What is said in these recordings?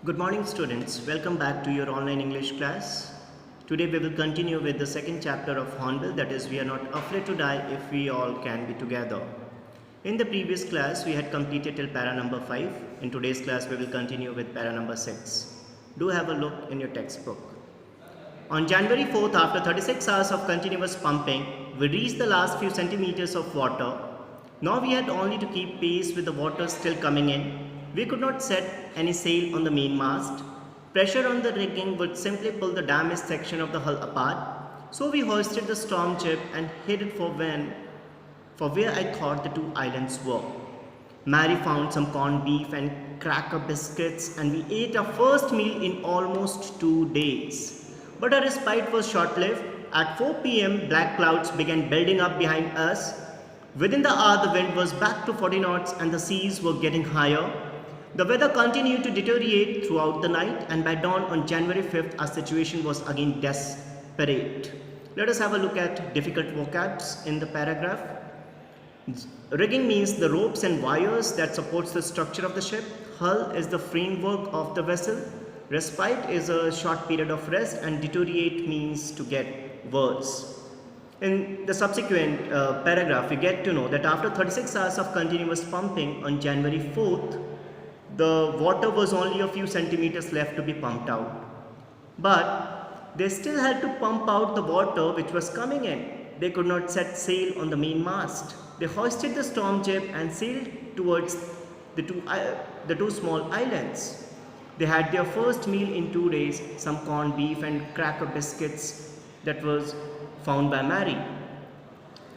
Good morning, students. Welcome back to your online English class. Today we will continue with the second chapter of Hornbill, that is, we are not afraid to die if we all can be together. In the previous class, we had completed till para number 5. In today's class, we will continue with para number 6. Do have a look in your textbook. On January 4th, after 36 hours of continuous pumping, we reached the last few centimeters of water. Now we had only to keep pace with the water still coming in. We could not set any sail on the mainmast. Pressure on the rigging would simply pull the damaged section of the hull apart. So we hoisted the storm jib and headed for where I thought the two islands were. Mary found some corned beef and cracker biscuits, and we ate our first meal in almost 2 days. But our respite was short-lived. At 4 p.m., black clouds began building up behind us. Within the hour, the wind was back to 40 knots and the seas were getting higher. The weather continued to deteriorate throughout the night, and by dawn on January 5th, our situation was again desperate. Let us have a look at difficult vocabs in the paragraph. Rigging means the ropes and wires that supports the structure of the ship. Hull is the framework of the vessel. Respite is a short period of rest, and deteriorate means to get worse. In the subsequent paragraph, we get to know that after 36 hours of continuous pumping on January 4th, the water was only a few centimeters left to be pumped out. But they still had to pump out the water which was coming in. They could not set sail on the main mast. They hoisted the storm jib and sailed towards the two small islands. They had their first meal in 2 days, some corned beef and cracker biscuits that was found by Mary.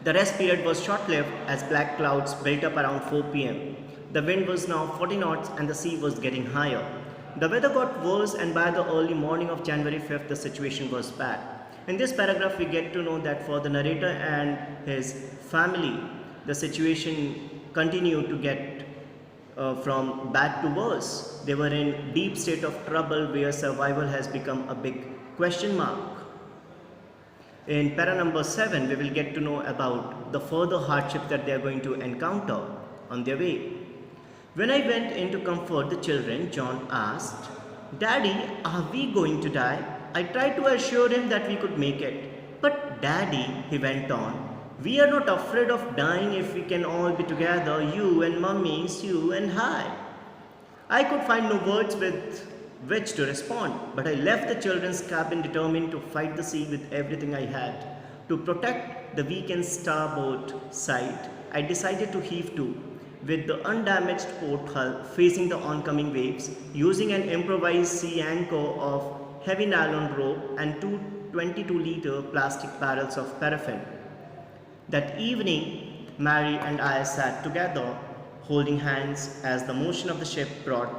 The rest period was short-lived as black clouds built up around 4 p.m. The wind was now 40 knots and the sea was getting higher. The weather got worse, and by the early morning of January 5th, the situation was bad. In this paragraph, we get to know that for the narrator and his family, the situation continued to get from bad to worse. They were in deep state of trouble where survival has become a big question mark. In para number 7, we will get to know about the further hardship that they are going to encounter on their way. When I went in to comfort the children, John asked, "Daddy, are we going to die?" I tried to assure him that we could make it. "But Daddy," he went on, "we are not afraid of dying if we can all be together, you and Mummy, Sue and I." I could find no words with which to respond, but I left the children's cabin determined to fight the sea with everything I had. To protect the weakened starboard side, I decided to heave to, with the undamaged port hull facing the oncoming waves, using an improvised sea anchor of heavy nylon rope and two 22-liter plastic barrels of paraffin. That evening, Mary and I sat together, holding hands as the motion of the ship brought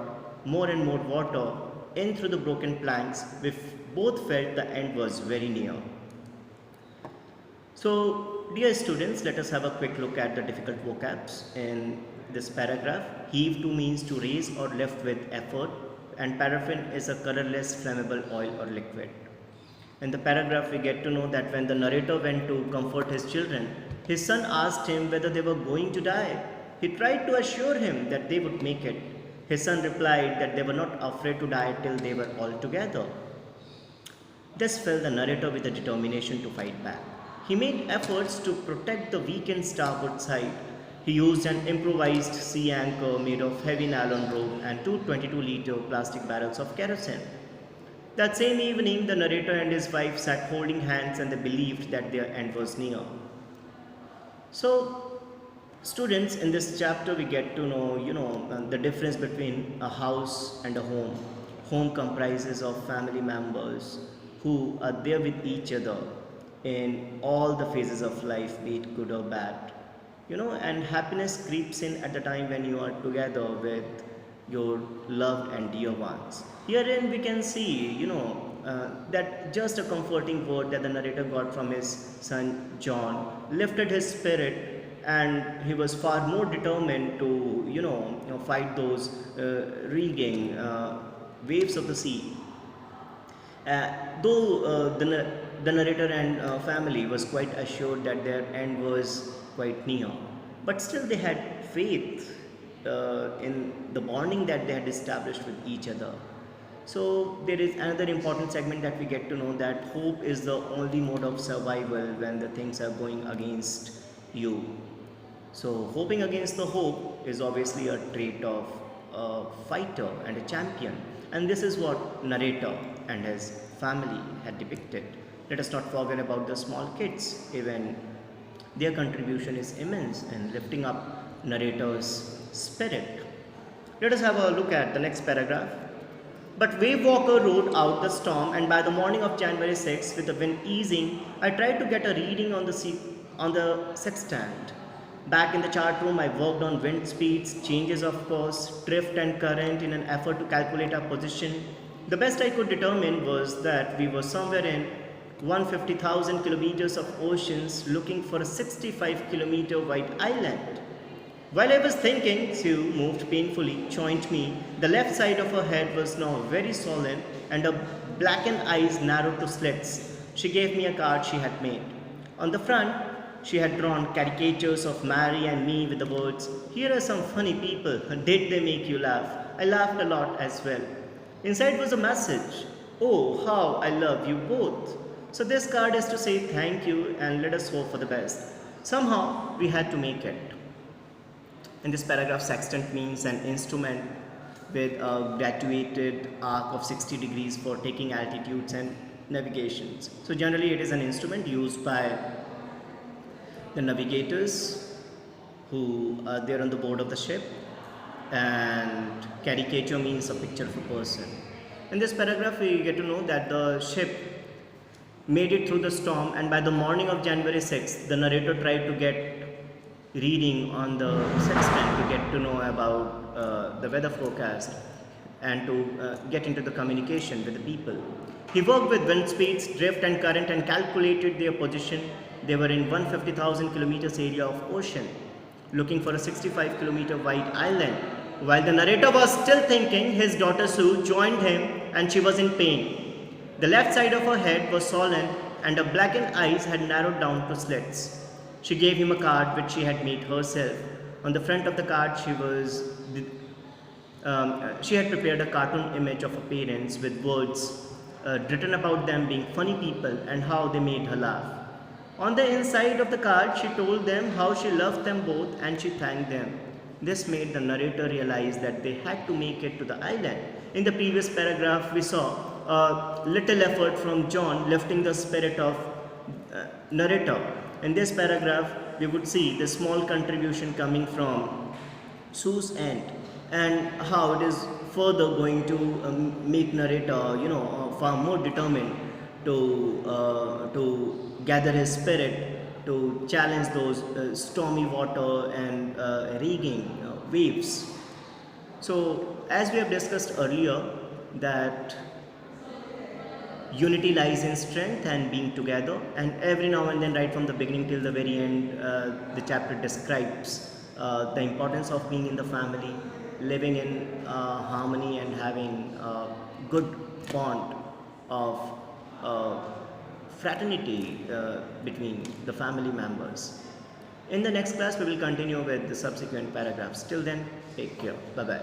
more and more water in through the broken planks. We both felt the end was very near. So, dear students, let us have a quick look at the difficult vocabs in this paragraph. Heave to means to raise or lift with effort, and paraffin is a colorless flammable oil or liquid. In the paragraph, we get to know that when the narrator went to comfort his children, his son asked him whether they were going to die. He tried to assure him that they would make it. His son replied that they were not afraid to die till they were all together. This filled the narrator with a determination to fight back. He made efforts to protect the weakened starboard side. He used an improvised sea anchor made of heavy nylon rope and two 22-liter plastic barrels of kerosene. That same evening, the narrator and his wife sat holding hands, and they believed that their end was near. So, students, in this chapter we get to know, the difference between a house and a home. Home comprises of family members who are there with each other in all the phases of life, be it good or bad. And happiness creeps in at the time when you are together with your loved and dear ones. Herein we can see, that just a comforting word that the narrator got from his son John lifted his spirit, and he was far more determined to, fight those raging waves of the sea. Though the narrator and family was quite assured that their end was quite near, but still they had faith in the bonding that they had established with each other. So there is another important segment that we get to know, that hope is the only mode of survival when the things are going against you. So hoping against the hope is obviously a trait of a fighter and a champion. And this is what narrator and his family had depicted. Let us not forget about the small kids. Even their contribution is immense in lifting up narrator's spirit. Let us have a look at the next paragraph. But Wave Walker rode out the storm, and by the morning of January 6th, with the wind easing, I tried to get a reading on the sextant. Back in the chart room, I worked on wind speeds, changes of course, drift and current in an effort to calculate our position. The best I could determine was that we were somewhere in 150,000 kilometers of oceans looking for a 65-kilometer wide island. While I was thinking, Sue moved painfully, joined me. The left side of her head was now very solemn, and her blackened eyes narrowed to slits. She gave me a card she had made. On the front, she had drawn caricatures of Mary and me with the words, "Here are some funny people. Did they make you laugh?" I laughed a lot as well. Inside was a message. "Oh, how I love you both." So this card is to say thank you and let us hope for the best. Somehow, we had to make it. In this paragraph, sextant means an instrument with a graduated arc of 60 degrees for taking altitudes and navigations. So generally it is an instrument used by the navigators who are there on the board of the ship, and caricature means a picture of a person. In this paragraph we get to know that the ship made it through the storm, and by the morning of January 6th, the narrator tried to get reading on the sextant to get to know about the weather forecast and to get into the communication with the people. He worked with wind speeds, drift and current and calculated their position. They were in 150,000 kilometers area of ocean, looking for a 65-kilometer wide island. While the narrator was still thinking, his daughter Sue joined him, and she was in pain. The left side of her head was swollen, and her blackened eyes had narrowed down to slits. She gave him a card which she had made herself. On the front of the card, she had prepared a cartoon image of her parents with words written about them being funny people and how they made her laugh. On the inside of the card, she told them how she loved them both and she thanked them. This made the narrator realize that they had to make it to the island. In the previous paragraph, we saw a little effort from John lifting the spirit of narrator. In this paragraph, we would see the small contribution coming from Sue's end, and how it is further going to make narrator, far more determined to gather his spirit to challenge those stormy water and raging waves. So, as we have discussed earlier, that unity lies in strength and being together, and every now and then, right from the beginning till the very end, the chapter describes the importance of being in the family, living in harmony and having a good bond of fraternity between the family members. In the next class we will continue with the subsequent paragraphs. Till then, take care. Bye bye.